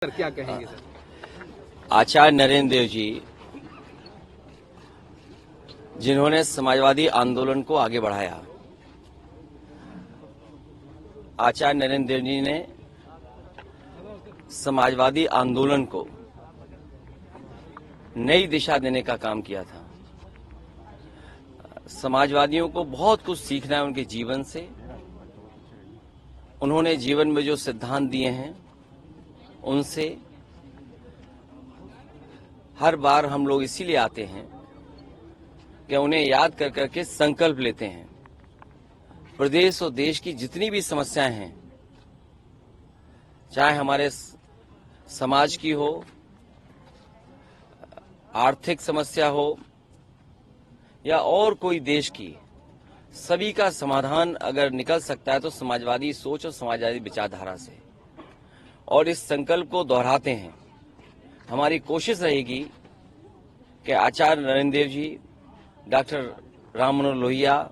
Sir क्या कहेंगे sir? आचार्य नरेंद्र देव जी जिन्होंने समाजवादी आंदोलन को आगे बढ़ाया, आचार्य नरेंद्र देव जी ने समाजवादी आंदोलन को नई दिशा देने का काम किया था। समाजवादियों को बहुत कुछ सीखना है उनके जीवन से। उन्होंने जीवन में जो सिद्धांत दिए हैं उनसे हर बार हम लोग इसीलिए आते हैं कि उन्हें याद कर करके संकल्प लेते हैं। प्रदेश और देश की जितनी भी समस्याएं हैं, चाहे हमारे समाज की हो, आर्थिक समस्या हो या और कोई देश की, सभी का समाधान अगर निकल सकता है तो समाजवादी सोच और समाजवादी विचारधारा से। और इस संकल्प को दोहराते हैं। हमारी कोशिश रहेगी कि आचार्य नरेंद्र देव जी, डॉक्टर राम मनोहर लोहिया,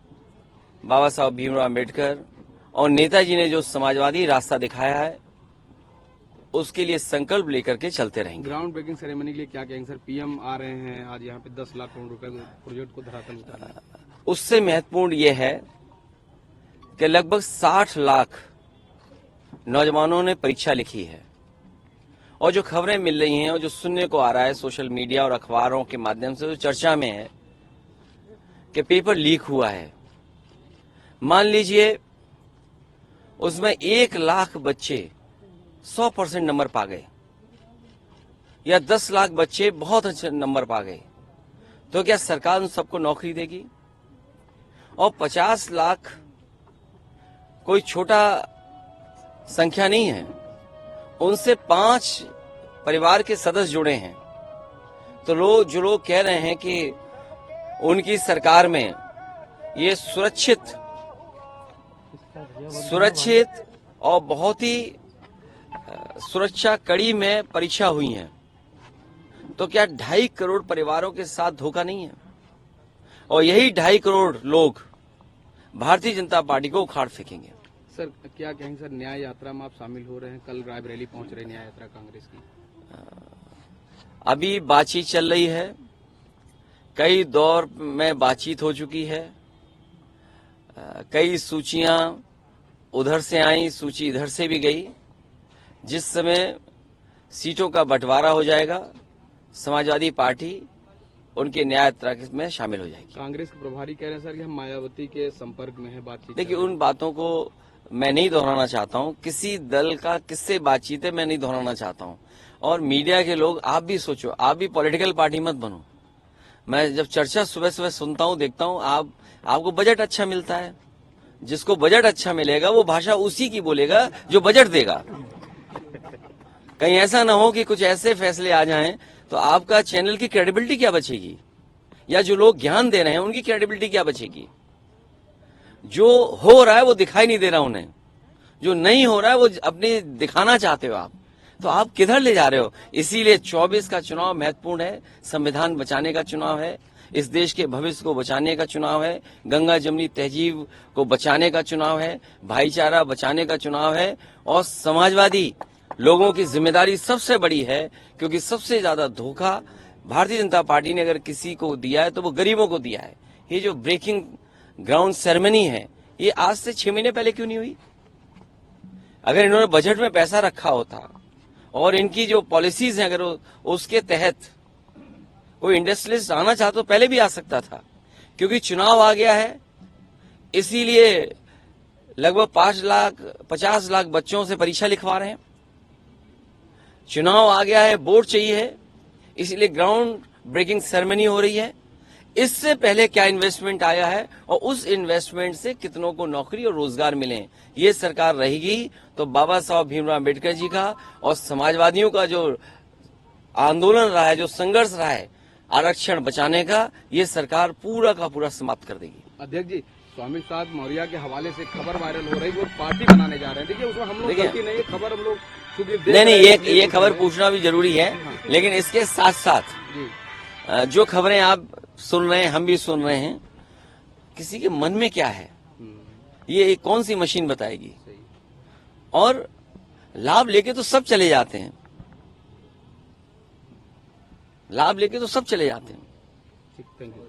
बाबा साहब भीमराव अम्बेडकर और नेताजी ने जो समाजवादी रास्ता दिखाया है उसके लिए संकल्प लेकर के चलते रहेंगे। ग्राउंड ब्रेकिंग सेरेमनी के लिए क्या कहेंगे सर? पीएम आ रहे हैं आज यहाँ पे 10 लाख करोड़ रुपए प्रोजेक्ट को धरातल उतारना। उससे महत्वपूर्ण ये है कि लगभग 60 लाख नौजवानों ने परीक्षा लिखी है और जो खबरें मिल रही हैं और जो सुनने को आ रहा है सोशल मीडिया और अखबारों के माध्यम से, जो चर्चा में है कि पेपर लीक हुआ है। मान लीजिए उसमें 1 लाख बच्चे 100% नंबर पा गए या 10 लाख बच्चे बहुत अच्छे नंबर पा गए, तो क्या सरकार उन सबको नौकरी देगी? और 50 लाख कोई छोटा संख्या नहीं है। उनसे 5 परिवार के सदस्य जुड़े हैं। तो जो लोग कह रहे हैं कि उनकी सरकार में ये सुरक्षित और बहुत ही सुरक्षा कड़ी में परीक्षा हुई है, तो क्या 2.5 करोड़ परिवारों के साथ धोखा नहीं है? और यही 2.5 करोड़ लोग भारतीय जनता पार्टी को उखाड़ फेंकेंगे। सर क्या कहेंगे सर, न्याय यात्रा में आप शामिल हो रहे हैं, कल रायबरेली पहुंच रहे हैं न्याय यात्रा कांग्रेस की? अभी बातचीत चल रही है, कई दौर में बातचीत हो चुकी है, कई सूचियां उधर से आई, सूची इधर से भी गई। जिस समय सीटों का बंटवारा हो जाएगा, समाजवादी पार्टी उनके न्याय यात्रा में शामिल हो जाएगी। कांग्रेस के प्रभारी कह रहे हैं सर कि हम मायावती के संपर्क में है, बातचीत। देखिए, उन बातों को मैं नहीं दोहराना चाहता हूं। किसी दल का किससे बातचीत है मैं नहीं दोहराना चाहता हूं। और मीडिया के लोग, आप भी सोचो, आप भी पॉलिटिकल पार्टी मत बनो। मैं जब चर्चा सुबह सुबह सुनता हूं, देखता हूं, आपको बजट अच्छा मिलता है। जिसको बजट अच्छा मिलेगा वो भाषा उसी की बोलेगा जो बजट देगा। कहीं ऐसा ना हो कि कुछ ऐसे फैसले आ जाएं तो आपका चैनल की क्रेडिबिलिटी क्या बचेगी, या जो लोग ज्ञान दे रहे हैं उनकी क्रेडिबिलिटी क्या बचेगी? जो हो रहा है वो दिखाई नहीं दे रहा उन्हें, जो नहीं हो रहा है वो अपने दिखाना चाहते हो आप, तो आप किधर ले जा रहे हो? इसीलिए 24 का चुनाव महत्वपूर्ण है। संविधान बचाने का चुनाव है, इस देश के भविष्य को बचाने का चुनाव है, गंगा जमुनी तहजीब को बचाने का चुनाव है, भाईचारा बचाने का चुनाव है। और समाजवादी लोगों की जिम्मेदारी सबसे बड़ी है, क्योंकि सबसे ज्यादा धोखा भारतीय जनता पार्टी ने अगर किसी को दिया है तो वो गरीबों को दिया है। ये जो ब्रेकिंग ग्राउंड सेरेमनी है, ये आज से 6 महीने पहले क्यों नहीं हुई? अगर इन्होंने बजट में पैसा रखा होता और इनकी जो पॉलिसीज हैं अगर उसके तहत कोई इंडस्ट्रियलिस्ट आना चाहता तो पहले भी आ सकता था। क्योंकि चुनाव आ गया है, इसीलिए लगभग 50 लाख बच्चों से परीक्षा लिखवा रहे हैं। चुनाव आ गया है, वोट चाहिए, इसलिए ग्राउंड ब्रेकिंग सेरेमनी हो रही है। इससे पहले क्या इन्वेस्टमेंट आया है और उस इन्वेस्टमेंट से कितनों को नौकरी और रोजगार मिले, ये सरकार रहेगी तो बाबा साहब भीमराव अम्बेडकर जी का और समाजवादियों का जो आंदोलन रहा है, जो संघर्ष रहा है आरक्षण बचाने का, ये सरकार पूरा का पूरा समाप्त कर देगी। अध्यक्ष जी, स्वामी साहब मौर्य के हवाले से खबर वायरल हो रही है, वो पार्टी बनाने जा रहे हैं। देखिए उसमें हम लोग गलती नहीं है, खबर हम लोग नहीं, ये खबर पूछना भी जरूरी है। लेकिन इसके साथ साथ जो खबरें आप सुन रहे हैं, हम भी सुन रहे हैं, किसी के मन में क्या है ये कौन सी मशीन बताएगी? और लाभ लेके तो सब चले जाते हैं, लाभ लेके तो सब चले जाते हैं। ठीक, थैंक यू।